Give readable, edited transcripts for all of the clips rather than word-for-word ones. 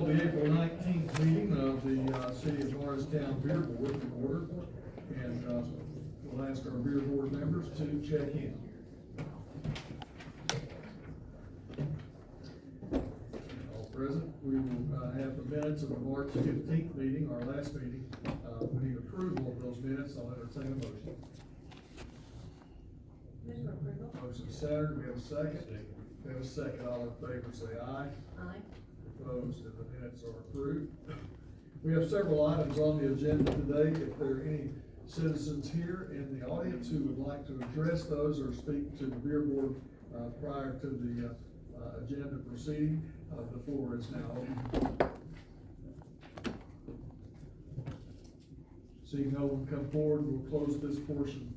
call the April 19th meeting of the City of Morristown Beer Board to order. And we'll ask our beer board members to check in. All present. We will have the minutes of the March 15th meeting, our last meeting. We need approval of those minutes. I'll entertain a motion. Move for approval. Motion centered. We have a second. We have a second. All in favor say aye. Aye. Opposed, and the minutes are approved. We have several items on the agenda today. If there are any citizens here in the audience who would like to address those or speak to the beer board prior to the agenda proceeding, the floor is now open. Seeing no one come forward, we'll close this portion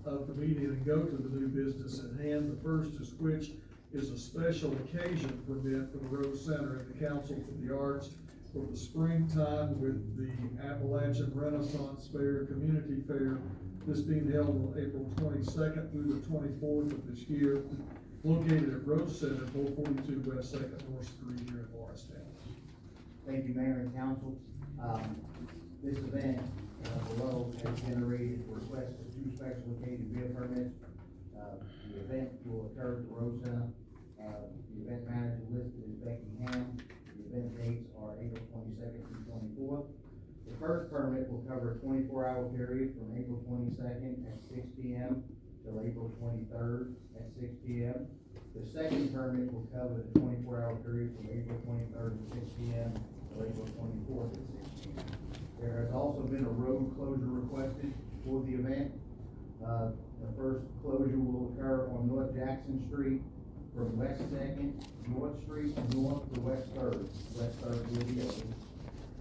of the meeting and go to the new business at hand. The first is which is a special occasion permit for the Rose Center and the Council for the Arts for the springtime with the Appalachian Renaissance Fair, Community Fair, this being held on April 22nd through the 24th of this year, located at Rose Center, 442 West 2nd North Street here in Morristown. Thank you, Mayor and Council. This event below has generated requests for two special occasion beer permits. The event will occur at the Rose Center. The event manager listed is Becky Ham. The event dates are April 22nd through 24th. The first permit will cover a 24-hour period from April 22nd at 6 p.m. till April 23rd at 6 p.m. The second permit will cover the 24-hour period from April 23rd at 6 p.m. till April 24th at 6 p.m. There has also been a road closure requested for the event. The first closure will occur on North Jackson Street from West 2nd, North Street, north to West 3rd. West 3rd will be open.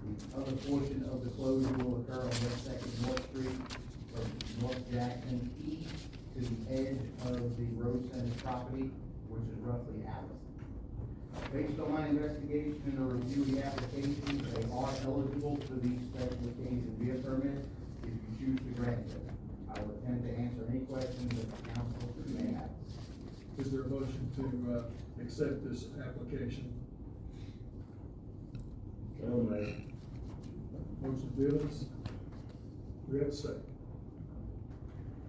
The other portion of the closure will occur on West 2nd, North Street from North Jackson east to the edge of the Rose Center property, which is roughly Allison. Based on my investigation and a review of the applications, they are eligible for these special occasion beer permits if you choose to grant them. I will attempt to answer any questions that the council may have. Is there a motion to accept this application? Motion Bivens. Do we have a second?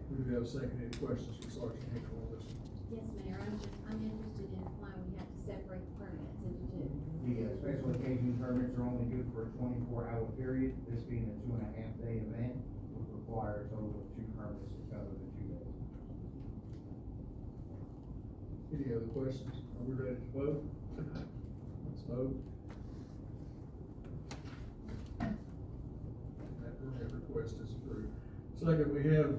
We do have a second. Any questions for Sergeant Hinkle on this? Yes, Mayor, I'm interested in why we have to separate the permits into two. The special occasion permits are only good for a 24-hour period. This being a 2.5-day event would require a total of 2 permits to cover the 2 days. Any other questions? Are we ready to vote? Let's vote. That permit request is approved. Second, we have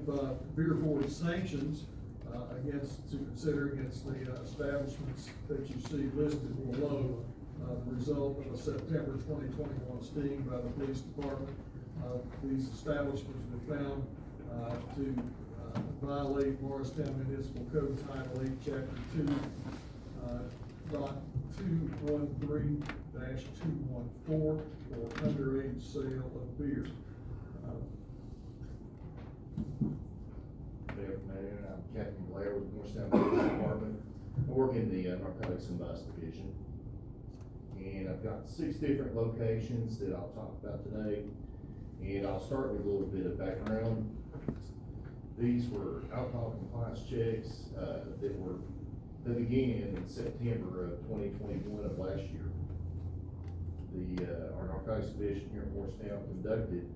beer board sanctions against to consider against the establishments that you see listed below. The result of a September 2021 sting by the police department. These establishments were found to violate Morristown Municipal Code Title 8, Chapter 2, Dot 213-214 for underage sale of beer. Good afternoon, I'm Captain Blair with Morristown Police Department. I work in the Narcotics and Vice Division. And I've got 6 different locations that I'll talk about today. And I'll start with a little bit of background. These were alcohol compliance checks that began in September of 2021 of last year. Our Narcotics Division here in Morristown conducted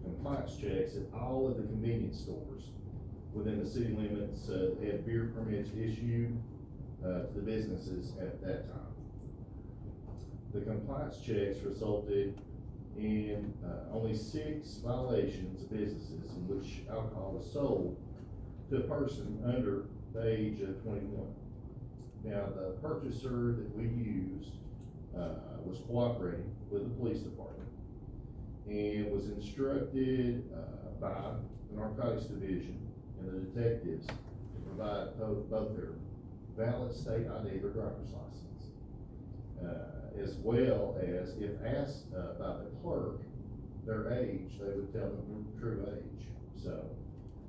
compliance checks at all of the convenience stores within the city limits. They had beer permits issued to the businesses at that time. The compliance checks resulted in only 6 violations of businesses in which alcohol was sold to a person under the age of 21. Now, the purchaser that we used was cooperating with the police department and was instructed by the Narcotics Division and the detectives to provide both their valid state ID, their driver's license, as well as, if asked by the clerk their age, they would tell them their true age. So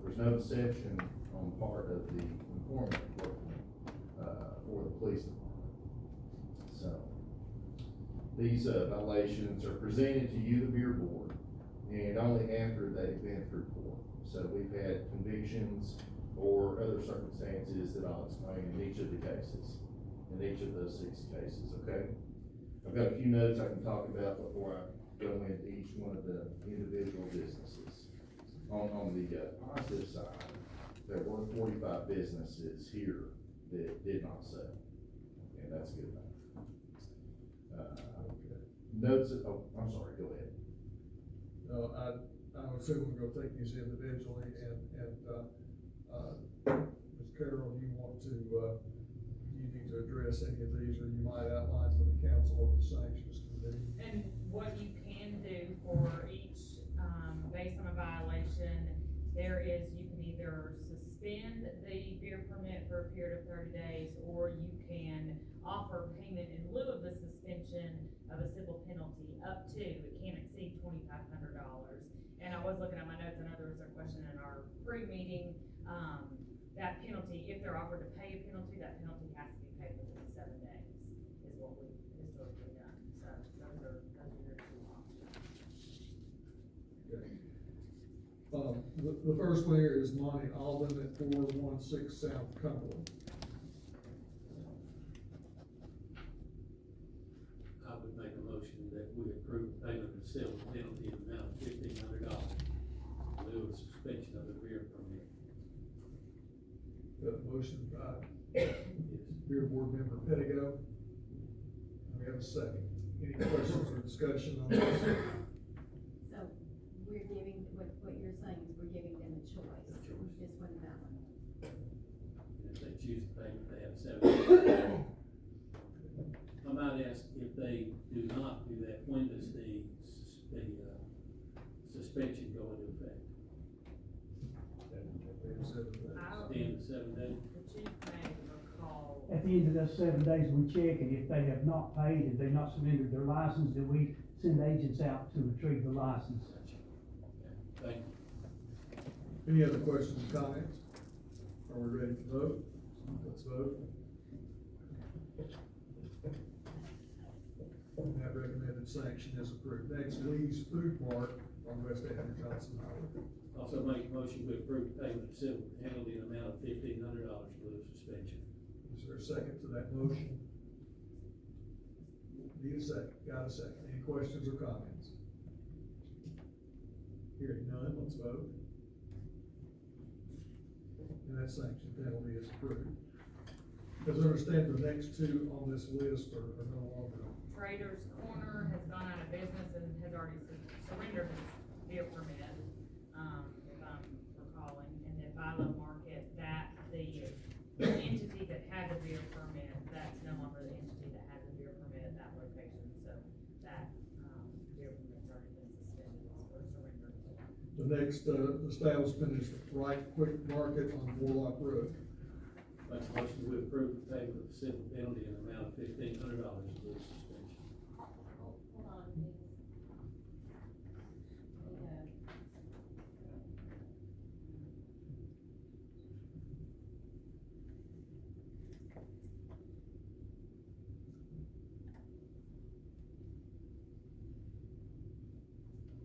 there's no deception on the part of the informant working for the police department. So these violations are presented to you, the beer board, and only after they've been through court. So we've had convictions or other circumstances that I'll explain in each of the cases, in each of those 6 cases, okay? I've got a few notes I can talk about before I go into each one of the individual businesses. On the positive side, there were 45 businesses here that did not sell, and that's a good thing. Notes, oh, I'm sorry, go ahead. No, I would assume we're gonna take these individually, and, Ms. Carroll, you want to, you need to address any of these, or you might outline for the council what the sanctions can be. And what you can do for each, based on a violation, there is, you can either suspend the beer permit for a period of 30 days, or you can offer payment in lieu of the suspension of a civil penalty up to, it can't exceed $2,500. And I was looking at my notes, I know there was a question in our pre-meeting, that penalty, if they're offered to pay a penalty, that penalty has to be paid within 7 days, is what we've historically done. So those are your 2 options. Okay. The first one here is Monty Alden at 416 South Cumberland. I would make a motion that we approve payment of civil penalty in the amount of $1,500 in lieu of suspension of the beer permit. Got a motion by Yes. Beer Board Member Pettigo. We have a second. Any questions or discussion on this? So we're giving, what you're saying is we're giving them a choice. A choice. This one, that one. And if they choose to pay, they have 7 days. I might ask, if they do not do that, when does the suspension go into effect? I'll- The end of 7 days? The chief may recall, At the end of those 7 days, we check, and if they have not paid and they've not surrendered their license, then we send agents out to retrieve the license. Gotcha. Okay, thank you. Any other questions or comments? Are we ready to vote? Let's vote. And that recommended sanction is approved. Next, Lee's Food Mart on West Andrew Johnson Highway. Also make a motion to approve payment of civil penalty in the amount of $1,500 for the suspension. Is there a second to that motion? Need a second, got a second. Any questions or comments? Hearing none, let's vote. And that sanction penalty is approved. As I understand, the next 2 on this list are no longer. Trader's Corner has gone out of business and has already surrendered its beer permit, if I'm recalling. And then Bilo Market, that, the entity that had the beer permit, that's no longer the entity that had the beer permit at that location. So that, beer permit's already been suspended or surrendered. The next, establishment is Right Quick Market on Warlock Road. Make a motion to approve the payment of civil penalty in the amount of $1,500 for the suspension. Hold on, please.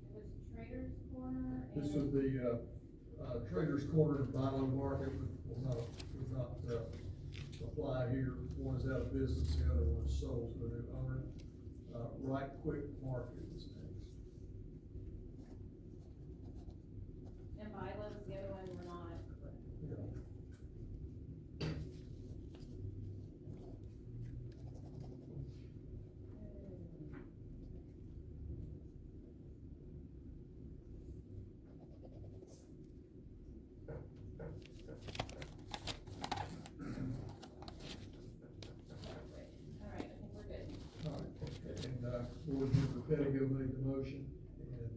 It was Trader's Corner and. This is the, Trader's Corner and Bilo Market will not apply here. One is out of business, the other one is sold to a new owner. Right Quick Market is next. And Bilo's, the other one, we're not. Yeah. All right, I think we're good. All right, and, Board Member Pettigo made the motion, and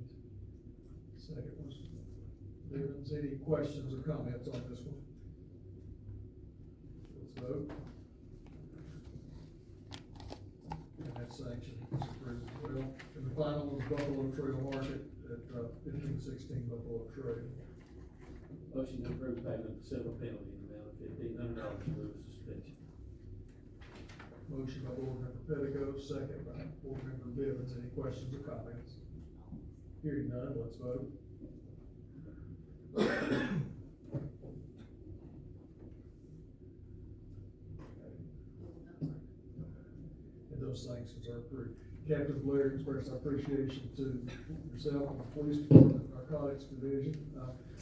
second was Bivens. Any questions or comments on this one? Let's vote. And that sanction is approved as well. And the final one is Buffalo Trail Market at 1516 Buffalo Trail. Motion to approve payment of civil penalty in the amount of $1,500 for the suspension. Motion by Board Member Petticoat, second by Board Member Bivens. Any questions or comments? Hearing none, let's vote. And those sanctions are approved. Captain Blair expressed our appreciation to yourself and the Police Department, Narcotics Division,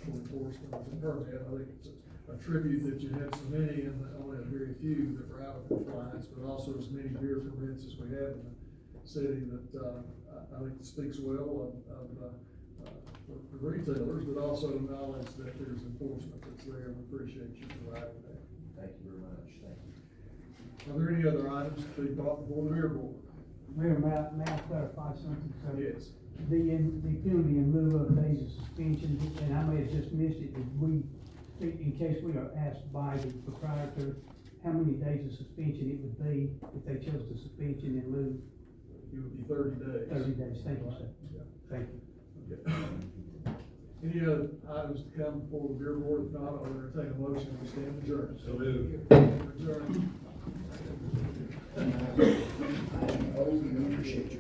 for enforcement of the permit. I think it's a tribute that you had so many and only a very few that were out of compliance, but also as many beer permits as we have in the city that, I think speaks well of the retailers, but also acknowledge that there's enforcement that's there. We appreciate you providing that. Thank you very much, thank you. Are there any other items to be brought before the Beer Board? Mayor, may I clarify something, sir? Yes. The penalty in lieu of days of suspension, and I may have just missed it, did we, in case we are asked by the proprietor, how many days of suspension it would be if they chose the suspension in lieu? It would be 30 days. 30 days, thank you, sir. Yeah. Thank you. Any other items to come before the Beer Board? If not, I'll entertain a motion to stand adjourned. So moved. Adjourned. Oh, we appreciate you.